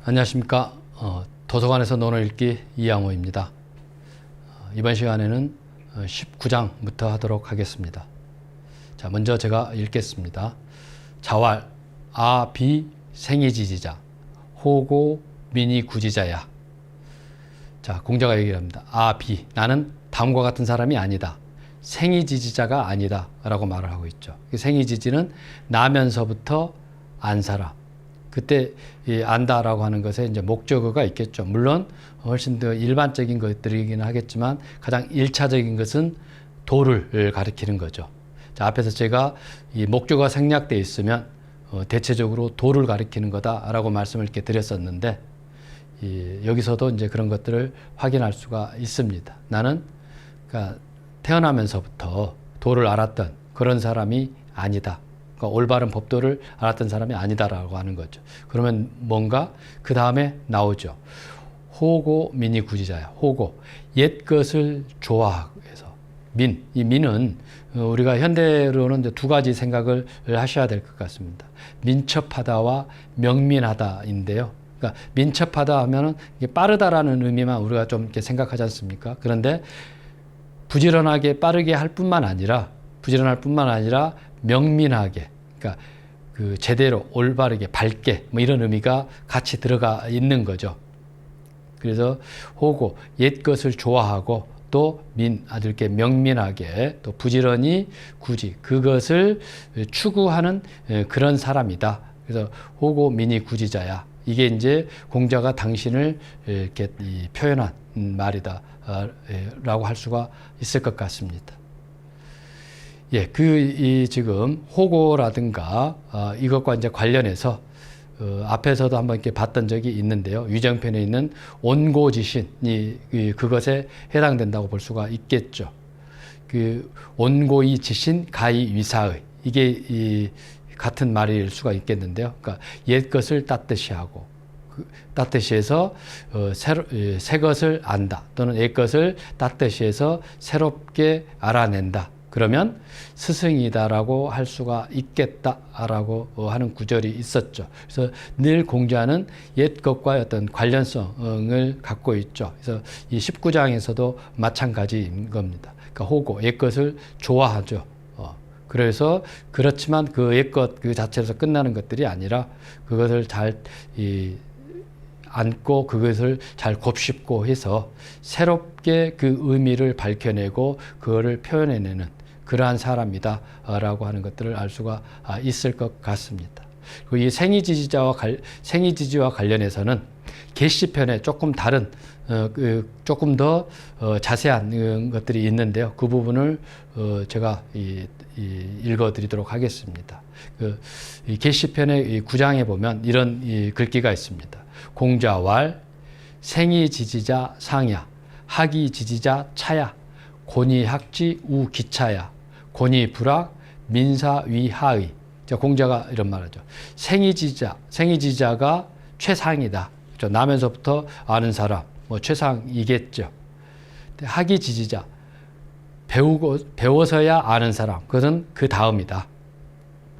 안녕하십니까. 도서관에서 논어 읽기 이양호입니다. 이번 시간에는 19장부터 하도록 하겠습니다. 자, 먼저 제가 읽겠습니다. 자왈 아비 생이지지자 호고 민이 구지자야. 자, 공자가 얘기를 합니다. 아비, 나는 다음과 같은 사람이 아니다. 생이지지자가 아니다 라고 말을 하고 있죠. 생이지지는 나면서부터 안 살아. 그때 이 안다라고 하는 것에 이제 목적어가 있겠죠. 물론 훨씬 더 일반적인 것들이긴 하겠지만 가장 1차적인 것은 도를 가리키는 거죠. 자, 앞에서 제가 이 목적어가 생략되어 있으면 대체적으로 도를 가리키는 거다라고 말씀을 이렇게 드렸었는데, 여기서도 이제 그런 것들을 확인할 수가 있습니다. 나는 그러니까 태어나면서부터 도를 알았던 그런 사람이 아니다. 그러니까 올바른 법도를 알았던 사람이 아니다라고 하는 거죠. 그러면 뭔가 그 다음에 나오죠. 호고 민이 구지자야. 호고, 옛 것을 좋아해서. 민, 이 민은 우리가 현대로는 이제 두 가지 생각을 하셔야 될 것 같습니다. 민첩하다와 명민하다인데요. 그러니까 민첩하다 하면은 이게 빠르다라는 의미만 우리가 좀 이렇게 생각하지 않습니까? 그런데 부지런하게 빠르게 할 뿐만 아니라 명민하게, 그러니까 그 제대로 올바르게 밝게 뭐 이런 의미가 같이 들어가 있는 거죠. 그래서 호고, 옛 것을 좋아하고 또 민, 아주 이렇게 명민하게 또 부지런히 굳이 그것을 추구하는 그런 사람이다. 그래서 호고 민이 구지자야. 이게 이제 공자가 당신을 이렇게 표현한 말이다 라고 할 수가 있을 것 같습니다. 예, 지금 호고라든가 이것과 이제 관련해서 앞에서도 한번 이렇게 봤던 적이 있는데요. 유정편에 있는 온고지신이 그것에 해당된다고 볼 수가 있겠죠. 그 온고이 지신 가히 위사의, 이게 같은 말일 수가 있겠는데요. 그러니까 옛 것을 땄듯이 하고, 땄듯이 해서 새 것을 안다, 또는 옛 것을 땄듯이 해서 새롭게 알아낸다. 그러면 스승이다라고 할 수가 있겠다라고 하는 구절이 있었죠. 그래서 늘 공자는 옛 것과 어떤 관련성을 갖고 있죠. 그래서 이 19장에서도 마찬가지인 겁니다. 그러니까 호고, 옛 것을 좋아하죠. 그래서 그렇지만 그 옛 것 그 자체에서 끝나는 것들이 아니라 그것을 잘 안고 그것을 잘 곱씹고 해서 새롭게 그 의미를 밝혀내고 그거를 표현해내는 그러한 사람이다 라고 하는 것들을 알 수가 있을 것 같습니다. 그리고 이 생이지지와 관련해서는 계시편에 조금 다른 조금 더 자세한 것들이 있는데요. 그 부분을 제가 읽어드리도록 하겠습니다. 이 계시편의 9장에 보면 이런 글귀가 있습니다. 공자왈 생이지지자 상야 학이지지자 차야 곤이학지 우기차야 곤이불학 민사위하의. 공자가 이런 말하죠. 생이지자가 최상이다. 나면서부터 아는 사람, 뭐 최상이겠죠. 학이지지자, 배워서야 아는 사람, 그것은 그 다음이다.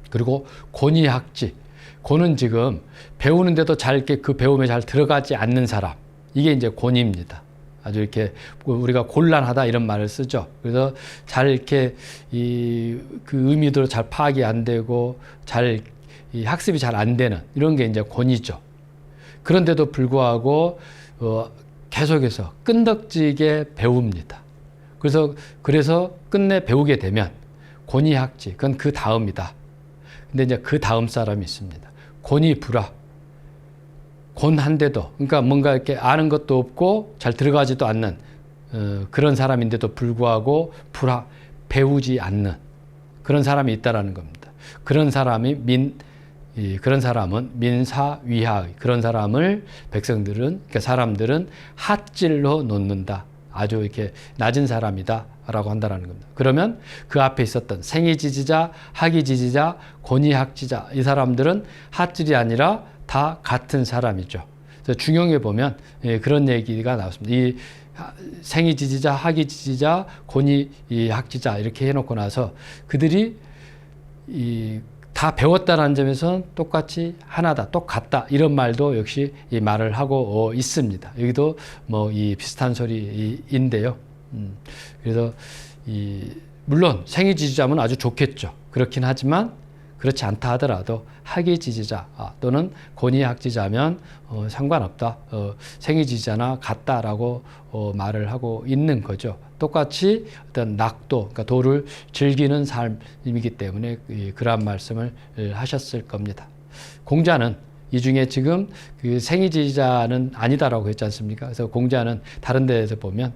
그리고 곤이학지, 곤은 지금 배우는데도 잘 이렇게 그 배움에 잘 들어가지 않는 사람, 이게 이제 곤입니다. 아주 이렇게 우리가 곤란하다 이런 말을 쓰죠. 그래서 잘 이렇게 그 의미도 잘 파악이 안 되고 잘 학습이 잘 안 되는 이런 게 이제 곤이죠. 그런데도 불구하고 계속해서 끈덕지게 배웁니다. 그래서 끝내 배우게 되면 곤이학지, 그건 그 다음이다. 근데 이제 그 다음 사람이 있습니다. 곤이불학. 곤한데도, 그러니까 뭔가 이렇게 아는 것도 없고 잘 들어가지도 않는 그런 사람인데도 불구하고 배우지 않는 그런 사람이 있다라는 겁니다. 그런 사람은 민사위하의, 그런 사람을 그러니까 사람들은 핫질로 놓는다. 아주 이렇게 낮은 사람이다 라고 한다는 겁니다. 그러면 그 앞에 있었던 생이지지자, 학이지지자, 곤이학지자, 이 사람들은 핫질이 아니라 다 같은 사람이죠. 그래서 중용에 보면 그런 얘기가 나왔습니다. 이 생이지지자, 학이지지자, 곤이학지자 이렇게 해놓고 나서 그들이 다 배웠다는 점에서는 똑같이 하나다, 똑같다 이런 말도 역시 이 말을 하고 있습니다. 여기도 뭐 이 비슷한 소리인데요. 그래서 물론 생이지지자면 아주 좋겠죠. 그렇긴 하지만 그렇지 않다 하더라도 학이지지자 또는 권위학지자면 상관없다. 생이지지자나 같다라고 말을 하고 있는 거죠. 똑같이 어떤 낙도, 그러니까 도를 즐기는 삶이기 때문에 그러한 말씀을 하셨을 겁니다. 공자는 이 중에 지금 그 생이지지자는 아니다라고 했지 않습니까? 그래서 공자는 다른 데에서 보면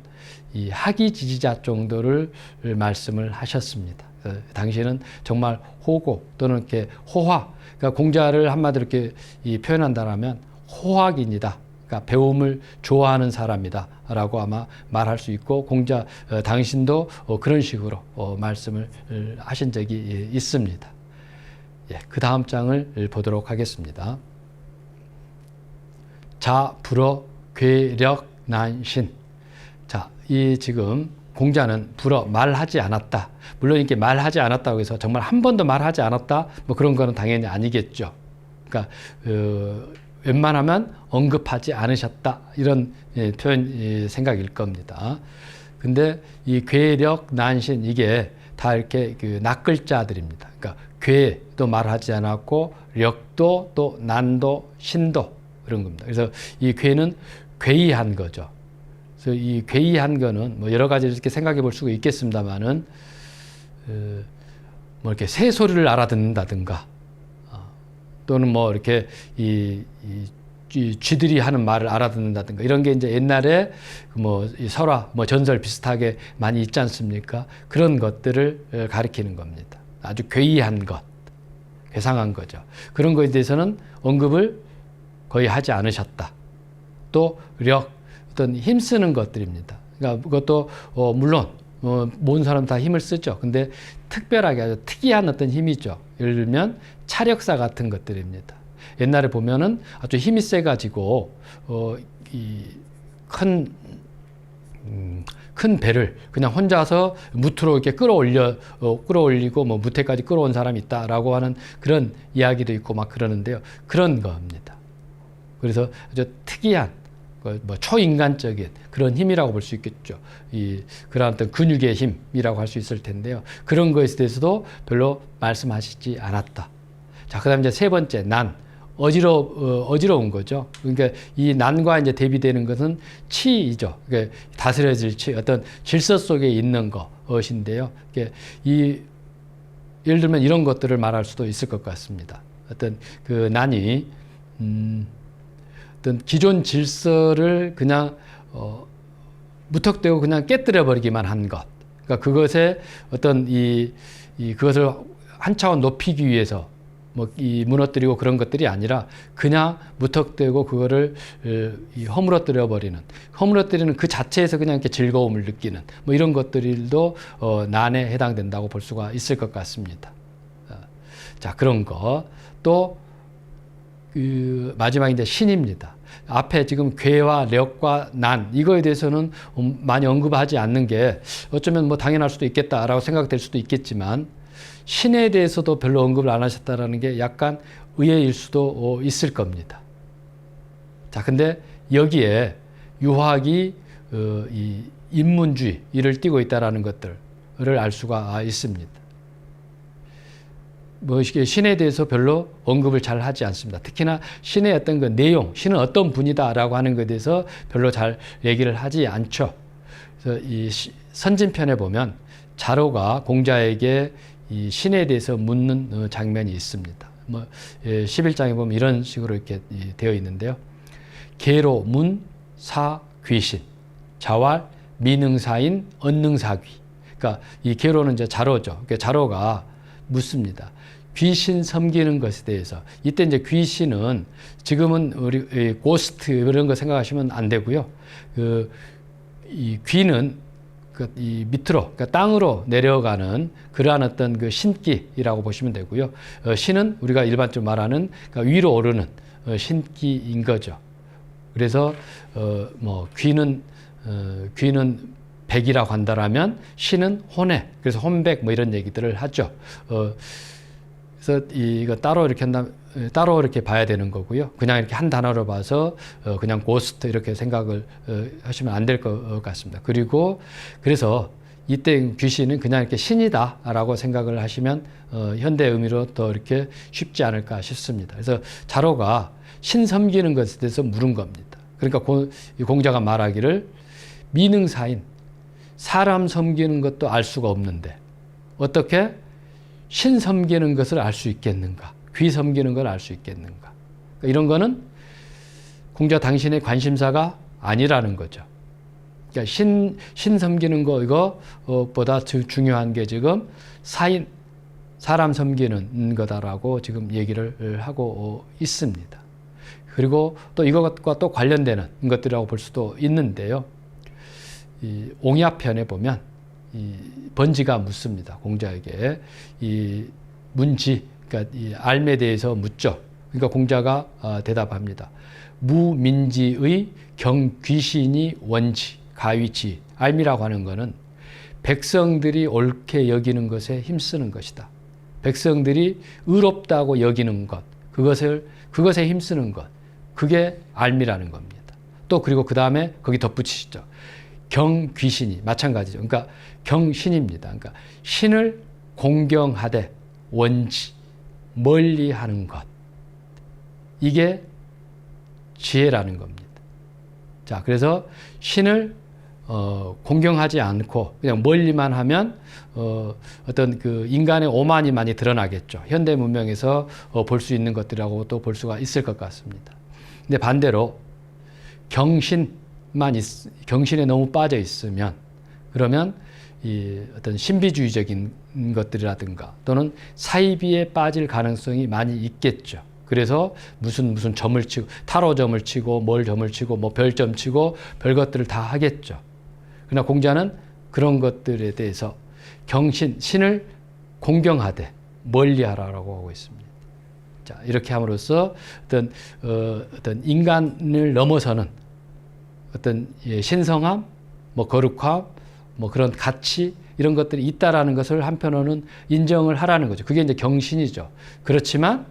이 학이지지자 정도를 말씀을 하셨습니다. 당시에는 정말 호고 또는 이렇게 호화, 그러니까 공자를 한마디로 이렇게 표현한다면 호학인이다. 그러니까 배움을 좋아하는 사람이다라고 아마 말할 수 있고 공자 당신도 그런 식으로 말씀을 하신 적이 있습니다. 예, 그 다음 장을 보도록 하겠습니다. 자, 불어, 괴력, 난신. 자, 이 지금 공자는 불어 말하지 않았다. 물론 이렇게 말하지 않았다고 해서 정말 한 번도 말하지 않았다. 뭐 그런 거는 당연히 아니겠죠. 그러니까 웬만하면 언급하지 않으셨다. 이런 표현 생각일 겁니다. 근데 이 괴력, 난신 이게 다 이렇게 그 낯글자들입니다. 그러니까 괴도 말하지 않았고 력도 또 난도 신도 그런 겁니다. 그래서 이 괴는 괴이한 거죠. 그래서 이 괴이한 거는 뭐 여러 가지 이렇게 생각해 볼 수가 있겠습니다만은 뭐 이렇게 새 소리를 알아듣는다든가 또는 뭐 이렇게 쥐들이 하는 말을 알아듣는다든가 이런 게 이제 옛날에 뭐 설화, 뭐 전설 비슷하게 많이 있지 않습니까? 그런 것들을 가리키는 겁니다. 아주 괴이한 것, 괴상한 거죠. 그런 것에 대해서는 언급을 거의 하지 않으셨다. 또 력, 어떤 힘쓰는 것들입니다. 그러니까 그것도 물론 모든 사람 다 힘을 쓰죠. 근데 특별하게 아주 특이한 어떤 힘이죠. 예를 들면 차력사 같은 것들입니다. 옛날에 보면은 아주 힘이 세가지고 큰 배를 그냥 혼자서 무트로 이렇게 끌어올리고 뭐 무태까지 끌어온 사람이 있다라고 하는 그런 이야기도 있고 막 그러는데요. 그런 겁니다. 그래서 아주 특이한 뭐 초인간적인 그런 힘이라고 볼 수 있겠죠. 그런 어떤 근육의 힘이라고 할 수 있을 텐데요. 그런 것에 대해서도 별로 말씀하시지 않았다. 자, 그다음 이제 세 번째 난. 어지러운 거죠. 그러니까 이 난과 이제 대비되는 것은 치이죠. 그러니까 다스려질 치, 어떤 질서 속에 있는 것인데요. 예를 들면 이런 것들을 말할 수도 있을 것 같습니다. 어떤 그 난이 어떤 기존 질서를 그냥 무턱대고 그냥 깨뜨려 버리기만 한 것. 그러니까 그것에 어떤 그것을 한 차원 높이기 위해서 뭐 무너뜨리고 그런 것들이 아니라 그냥 무턱대고 그거를 허물어뜨려 버리는, 허물어뜨리는 그 자체에서 그냥 이렇게 즐거움을 느끼는 뭐 이런 것들도 난에 해당된다고 볼 수가 있을 것 같습니다. 자, 그런 거. 또 마지막 이제 신입니다. 앞에 지금 괴와 력과 난 이거에 대해서는 많이 언급하지 않는 게 어쩌면 뭐 당연할 수도 있겠다라고 생각될 수도 있겠지만 신에 대해서도 별로 언급을 안 하셨다라는 게 약간 의외일 수도 있을 겁니다. 자, 근데 여기에 유학이 이 인문주의를 띠고 있다라는 것들을 알 수가 있습니다. 뭐 신에 대해서 별로 언급을 잘 하지 않습니다. 특히나 신의 어떤 그 내용, 신은 어떤 분이다라고 하는 것에 대해서 별로 잘 얘기를 하지 않죠. 그래서 이 선진편에 보면 자로가 공자에게 이 신에 대해서 묻는 장면이 있습니다. 뭐 11장에 보면 이런 식으로 이렇게 되어 있는데요. 계로 문 사 귀신 자왈 미능사인 언능사귀. 그러니까 이 계로는 이제 자로죠. 그러니까 자로가 묻습니다. 귀신 섬기는 것에 대해서. 이때 이제 귀신은 지금은 우리 고스트 이런 거 생각하시면 안 되고요. 이 귀는 이 밑으로, 그러니까 땅으로 내려가는 그러한 어떤 그 신기라고 보시면 되고요. 신은 우리가 일반적으로 말하는 그러니까 위로 오르는 신기인 거죠. 그래서 뭐 귀는 백이라고 한다라면 신은 혼해. 그래서 혼백 뭐 이런 얘기들을 하죠. 그래서 이거 따로 이렇게 따로 이렇게 봐야 되는 거고요. 그냥 이렇게 한 단어로 봐서 그냥 고스트 이렇게 생각을 하시면 안 될 것 같습니다. 그리고 그래서 이때 귀신은 그냥 이렇게 신이다라고 생각을 하시면 현대 의미로 더 이렇게 쉽지 않을까 싶습니다. 그래서 자로가 신 섬기는 것에 대해서 물은 겁니다. 그러니까 공자가 말하기를 미능사인 사람 섬기는 것도 알 수가 없는데 어떻게 신 섬기는 것을 알 수 있겠는가? 귀 섬기는 걸 알 수 있겠는가? 그러니까 이런 거는 공자 당신의 관심사가 아니라는 거죠. 그러니까 신 섬기는 거 이거보다 중요한 게 지금 사람 섬기는 거다라고 지금 얘기를 하고 있습니다. 그리고 또 이것과 또 관련되는 것들이라고 볼 수도 있는데요. 이 옹야편에 보면 이 번지가 묻습니다. 공자에게 이 문지, 그러니까 이 알에 대해서 묻죠. 그러니까 공자가 대답합니다. 무민지의 경귀신이 원지, 가위지. 알미라고 하는 것은 백성들이 옳게 여기는 것에 힘쓰는 것이다. 백성들이 의롭다고 여기는 것, 그것에 힘쓰는 것, 그게 알미라는 겁니다. 또 그리고 그 다음에 거기 덧붙이시죠. 경귀신이 마찬가지죠. 그러니까 경신입니다. 그러니까 신을 공경하되 원지, 멀리하는 것, 이게 지혜라는 겁니다. 자, 그래서 신을 공경하지 않고 그냥 멀리만 하면 어떤 그 인간의 오만이 많이 드러나겠죠. 현대 문명에서 볼 수 있는 것들이라고 또 볼 수가 있을 것 같습니다. 근데 반대로 경신에 너무 빠져 있으면 그러면 이 어떤 신비주의적인 것들이라든가 또는 사이비에 빠질 가능성이 많이 있겠죠. 그래서 무슨 점을 치고 타로점을 치고 뭘 점을 치고 뭐 별점 치고 별 것들을 다 하겠죠. 그러나 공자는 그런 것들에 대해서 신을 공경하되 멀리하라라고 하고 있습니다. 자, 이렇게 함으로써 어떤 인간을 넘어서는 어떤 신성함, 뭐 거룩함, 뭐 그런 가치 이런 것들이 있다라는 것을 한편으로는 인정을 하라는 거죠. 그게 이제 경신이죠. 그렇지만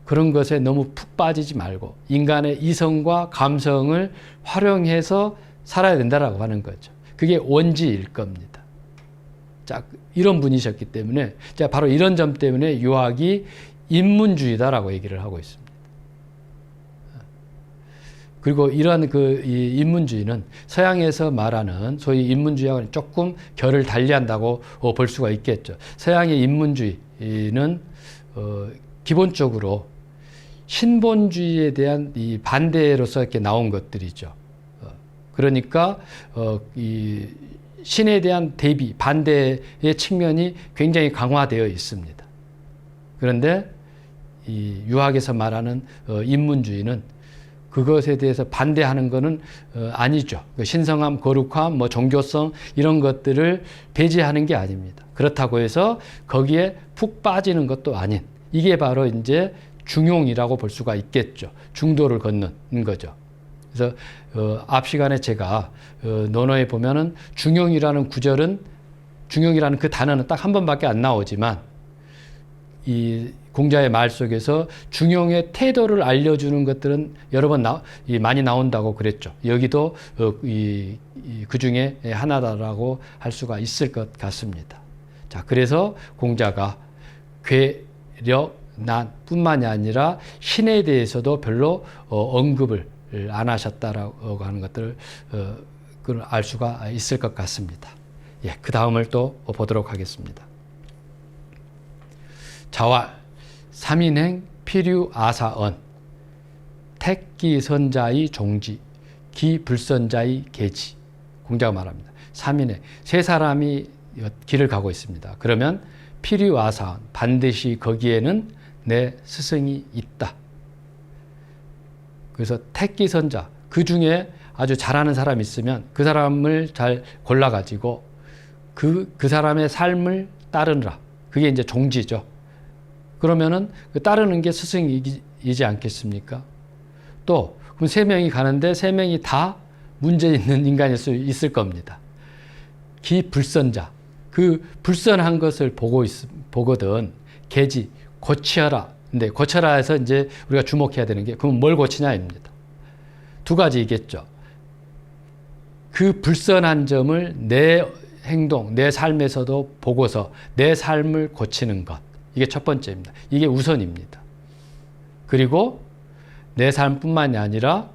그런 것에 너무 푹 빠지지 말고 인간의 이성과 감성을 활용해서 살아야 된다라고 하는 거죠. 그게 원지일 겁니다. 자, 이런 분이셨기 때문에 자, 바로 이런 점 때문에 유학이 인문주의다라고 얘기를 하고 있습니다. 그리고 이러한 이 인문주의는 서양에서 말하는 소위 인문주의하고는 조금 결을 달리한다고 볼 수가 있겠죠. 서양의 인문주의는 기본적으로 신본주의에 대한 이 반대로서 이렇게 나온 것들이죠. 그러니까 이 신에 대한 대비, 반대의 측면이 굉장히 강화되어 있습니다. 그런데 이 유학에서 말하는 인문주의는 그것에 대해서 반대하는 것은 아니죠. 신성함, 거룩함, 뭐 종교성 이런 것들을 배제하는 게 아닙니다. 그렇다고 해서 거기에 푹 빠지는 것도 아닌 이게 바로 이제 중용이라고 볼 수가 있겠죠. 중도를 걷는 거죠. 그래서 앞 시간에 제가 논어에 보면은 중용이라는 그 단어는 딱 한 번밖에 안 나오지만 이 공자의 말 속에서 중용의 태도를 알려주는 것들은 여러 번 많이 나온다고 그랬죠. 여기도 그 중에 하나다라고 할 수가 있을 것 같습니다. 자, 그래서 공자가 괴력, 난 뿐만이 아니라 신에 대해서도 별로 언급을 안 하셨다라고 하는 것들을 알 수가 있을 것 같습니다. 예, 그 다음을 또 보도록 하겠습니다. 자왈 삼인행 필유아사언 택기선자의 종지 기불선자의 계지. 공자가 말합니다. 삼인행 세 사람이 길을 가고 있습니다. 그러면 필유아사언 반드시 거기에는 내 스승이 있다. 그래서 택기선자 그 중에 아주 잘하는 사람이 있으면 그 사람을 잘 골라가지고 그 사람의 삶을 따르느라. 그게 이제 종지죠. 그러면은 따르는 게 스승이지 않겠습니까? 또 그럼 세 명이 가는데 세 명이 다 문제 있는 인간일 수 있을 겁니다. 기불선자 그 불선한 것을 보거든 계지 고치어라. 근데 고쳐라 해서 이제 우리가 주목해야 되는 게 그럼 뭘 고치냐입니다. 두 가지겠죠. 그 불선한 점을 내 행동, 내 삶에서도 보고서 내 삶을 고치는 것. 이게 첫 번째입니다. 이게 우선입니다. 그리고 내 삶뿐만이 아니라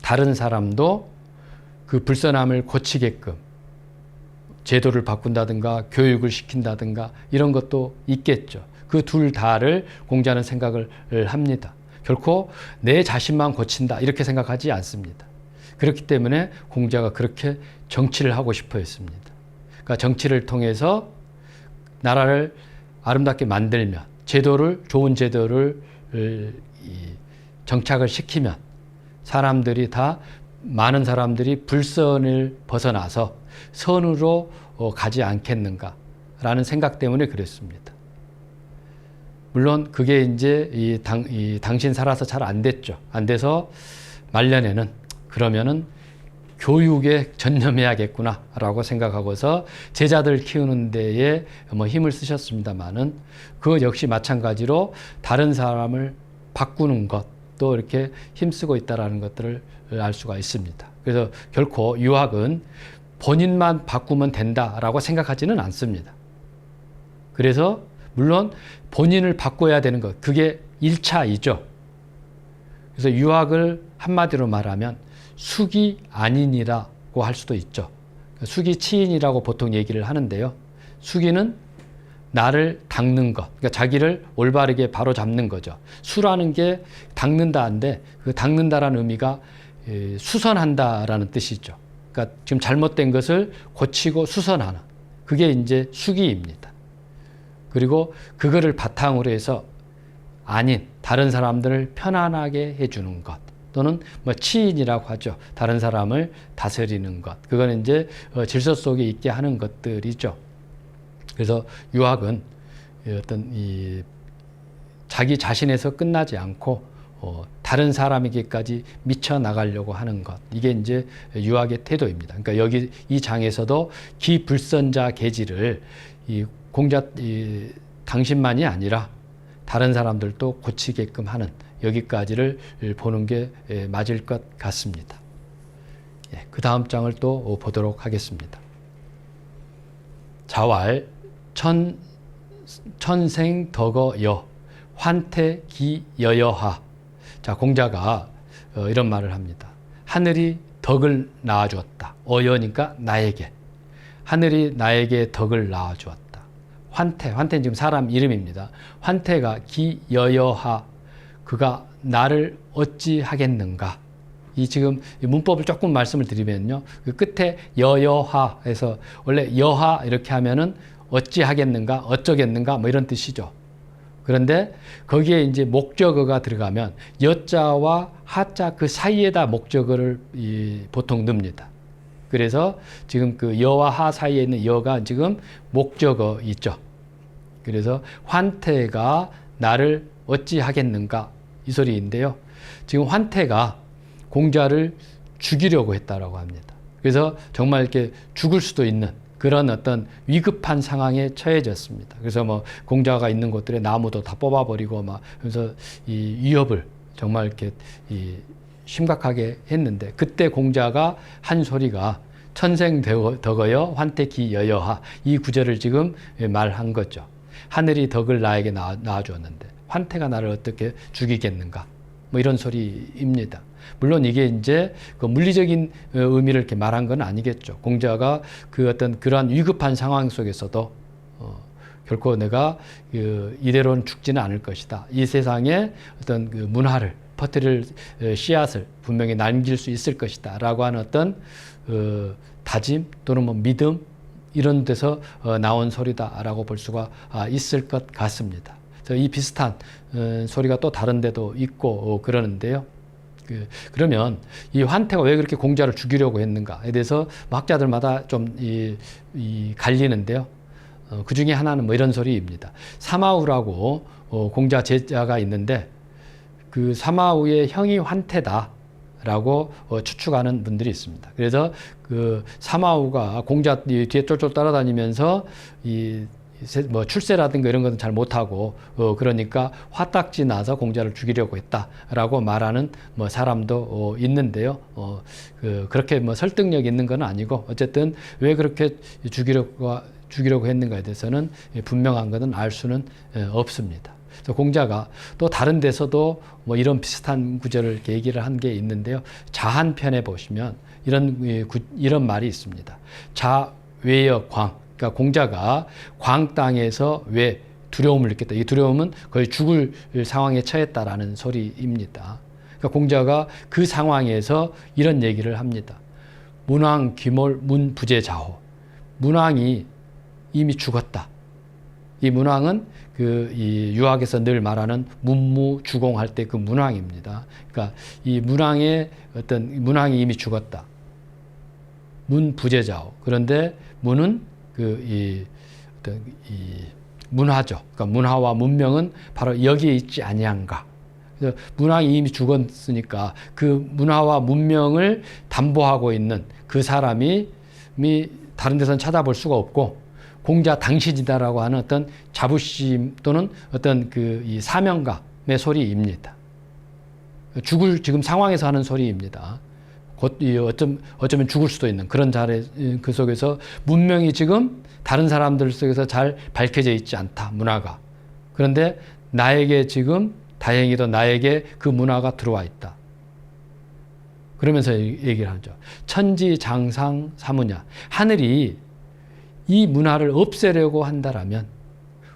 다른 사람도 그 불선함을 고치게끔 제도를 바꾼다든가 교육을 시킨다든가 이런 것도 있겠죠. 그 둘 다를 공자는 생각을 합니다. 결코 내 자신만 고친다 이렇게 생각하지 않습니다. 그렇기 때문에 공자가 그렇게 정치를 하고 싶어 했습니다. 그러니까 정치를 통해서 나라를 아름답게 만들면 제도를 좋은 제도를 정착을 시키면 사람들이 다 많은 사람들이 불선을 벗어나서 선으로 가지 않겠는가라는 생각 때문에 그랬습니다. 물론 그게 이제 당신 살아서 잘 안 됐죠. 안 돼서 말년에는 그러면은 교육에 전념해야겠구나라고 생각하고서 제자들 키우는 데에 힘을 쓰셨습니다만은 그 역시 마찬가지로 다른 사람을 바꾸는 것도 이렇게 힘쓰고 있다라는 것들을 알 수가 있습니다. 그래서 결코 유학은 본인만 바꾸면 된다라고 생각하지는 않습니다. 그래서 물론 본인을 바꿔야 되는 것, 그게 1차이죠. 그래서 유학을 한마디로 말하면 수기 안인이라고 할 수도 있죠. 수기 치인이라고 보통 얘기를 하는데요. 수기는 나를 닦는 것, 그러니까 자기를 올바르게 바로 잡는 거죠. 수라는 게 닦는다인데 그 닦는다라는 의미가 수선한다라는 뜻이죠. 그러니까 지금 잘못된 것을 고치고 수선하는 그게 이제 수기입니다. 그리고 그거를 바탕으로 해서 아닌 다른 사람들을 편안하게 해주는 것 또는 치인이라고 하죠. 다른 사람을 다스리는 것. 그거는 이제 질서 속에 있게 하는 것들이죠. 그래서 유학은 어떤 자기 자신에서 끝나지 않고 다른 사람에게까지 미쳐 나가려고 하는 것. 이게 이제 유학의 태도입니다. 그러니까 여기 이 장에서도 기불선자 계지를 당신만이 아니라 다른 사람들도 고치게끔 하는 여기까지를 보는 게 맞을 것 같습니다. 그 다음 장을 또 보도록 하겠습니다. 자왈 천생덕어여 환태기여여하. 자, 공자가 이런 말을 합니다. 하늘이 덕을 낳아주었다. 어여니까 나에게. 하늘이 나에게 덕을 낳아주었다. 환태는 지금 사람 이름입니다. 환태가 기여여하. 그가 나를 어찌 하겠는가. 이 지금 문법을 조금 말씀을 드리면요. 그 끝에 여여하에서 원래 여하 이렇게 하면은 어찌 하겠는가, 어쩌겠는가 뭐 이런 뜻이죠. 그런데 거기에 이제 목적어가 들어가면 여자와 하자 그 사이에다 목적어를 보통 넣습니다. 그래서 지금 그 여와 하 사이에 있는 여가 지금 목적어 있죠. 그래서 환태가 나를 어찌 하겠는가 이 소리인데요. 지금 환태가 공자를 죽이려고 했다라고 합니다. 그래서 정말 이렇게 죽을 수도 있는 그런 어떤 위급한 상황에 처해졌습니다. 그래서 뭐 공자가 있는 곳들에 나무도 다 뽑아버리고 막 그래서 이 위협을 정말 이렇게 심각하게 했는데 그때 공자가 한 소리가 천생덕어여 환태기여여하 이 구절을 지금 말한 거죠. 하늘이 덕을 나에게 낳아주었는데 환태가 나를 어떻게 죽이겠는가 뭐 이런 소리입니다. 물론 이게 이제 그 물리적인 의미를 이렇게 말한 건 아니겠죠. 공자가 그 어떤 그러한 위급한 상황 속에서도 결코 내가 이대로는 죽지는 않을 것이다. 이 세상에 어떤 그 문화를 퍼뜨릴 씨앗을 분명히 남길 수 있을 것이다. 라고 하는 어떤 다짐 또는 뭐 믿음 이런 데서 나온 소리다라고 볼 수가 있을 것 같습니다. 그래서 이 비슷한 소리가 또 다른 데도 있고 그러는데요. 그러면 이 환태가 왜 그렇게 공자를 죽이려고 했는가에 대해서 학자들마다 좀 갈리는데요. 그 중에 하나는 뭐 이런 소리입니다. 사마우라고 공자 제자가 있는데 그 사마우의 형이 환태다라고 추측하는 분들이 있습니다. 그래서 그 사마우가 공자 뒤에 쫄쫄 따라다니면서 뭐 출세라든가 이런 것은 잘 못하고 그러니까 화딱지 나서 공자를 죽이려고 했다라고 말하는 뭐 사람도 있는데요. 그렇게 뭐 설득력 있는 건 아니고 어쨌든 왜 그렇게 죽이려고 했는가에 대해서는 분명한 것은 알 수는 없습니다. 그래서 공자가 또 다른 데서도 뭐 이런 비슷한 구절을 이렇게 얘기를 한 게 있는데요. 자한편에 보시면 이런 말이 있습니다. 자외여 광. 그러니까 공자가 광 땅에서 왜 두려움을 느꼈다. 이 두려움은 거의 죽을 상황에 처했다라는 소리입니다. 그러니까 공자가 그 상황에서 이런 얘기를 합니다. 문왕 귀몰 문부재자호. 문왕이 이미 죽었다. 이 문왕은 이 유학에서 늘 말하는 문무주공할 때 그 문왕입니다. 그러니까 이 문왕이 이미 죽었다. 문부재자호. 그런데 문은 문화죠. 그러니까 문화와 문명은 바로 여기에 있지 아니한가. 그래서 문왕이 이미 죽었으니까 그 문화와 문명을 담보하고 있는 그 사람이 다른 데서는 찾아볼 수가 없고 공자 당신이다라고 하는 어떤 자부심 또는 어떤 이 사명감의 소리입니다. 죽을 지금 상황에서 하는 소리입니다. 곧 어쩌면 죽을 수도 있는 그런 자리 그 속에서 문명이 지금 다른 사람들 속에서 잘 밝혀져 있지 않다. 문화가. 그런데 나에게 지금 다행히도 나에게 그 문화가 들어와 있다. 그러면서 얘기를 하죠. 천지장상 사무냐. 하늘이 이 문화를 없애려고 한다라면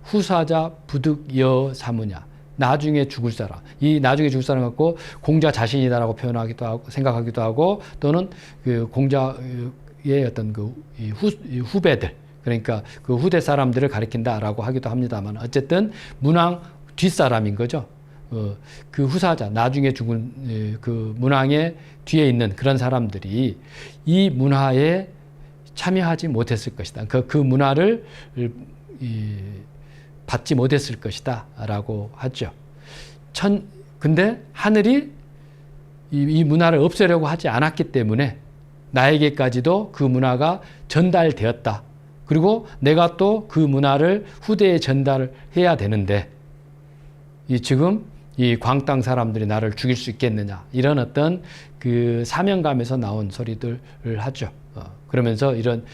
후사자 부득여 사무냐. 나중에 죽을 사람. 이 나중에 죽을 사람 갖고 공자 자신이다라고 표현하기도 하고 생각하기도 하고 또는 그 공자의 어떤 후배들 그러니까 그 후대 사람들을 가리킨다라고 하기도 합니다만 어쨌든 문왕 뒷사람인 거죠. 그 후사자 나중에 죽은 그 문왕의 뒤에 있는 그런 사람들이 이 문화에 참여하지 못했을 것이다. 그 문화를 받지 못했을 것이다 라고 하죠. 근데 하늘이 이 문화를 없애려고 하지 않았기 때문에 나에게까지도 그 문화가 전달되었다. 그리고 내가 또 그 문화를 후대에 전달을 해야 되는데 지금 이 광땅 사람들이 나를 죽일 수 있겠느냐 이런 어떤 그 사명감에서 나온 소리들을 하죠. 그러면서 이런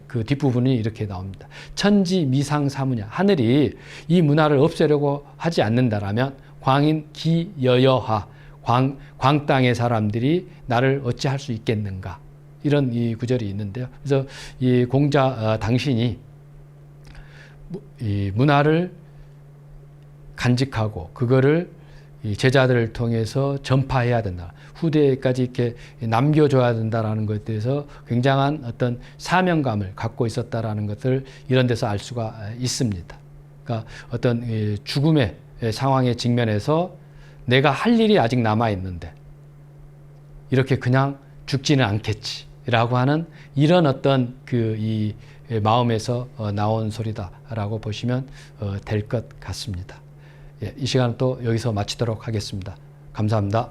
그 뒷부분이 이렇게 나옵니다. 천지 미상 사무냐. 하늘이 이 문화를 없애려고 하지 않는다라면 광인 기여여하. 광 땅의 사람들이 나를 어찌할 수 있겠는가. 이런 이 구절이 있는데요. 그래서 이 공자 당신이 이 문화를 간직하고 그거를 이 제자들을 통해서 전파해야 된다. 후대까지 이렇게 남겨줘야 된다라는 것에 대해서 굉장한 어떤 사명감을 갖고 있었다라는 것을 이런 데서 알 수가 있습니다. 그러니까 어떤 죽음의 상황에 직면해서 내가 할 일이 아직 남아 있는데 이렇게 그냥 죽지는 않겠지라고 하는 이런 어떤 이 마음에서 나온 소리다라고 보시면 될 것 같습니다. 이 시간은 또 여기서 마치도록 하겠습니다. 감사합니다.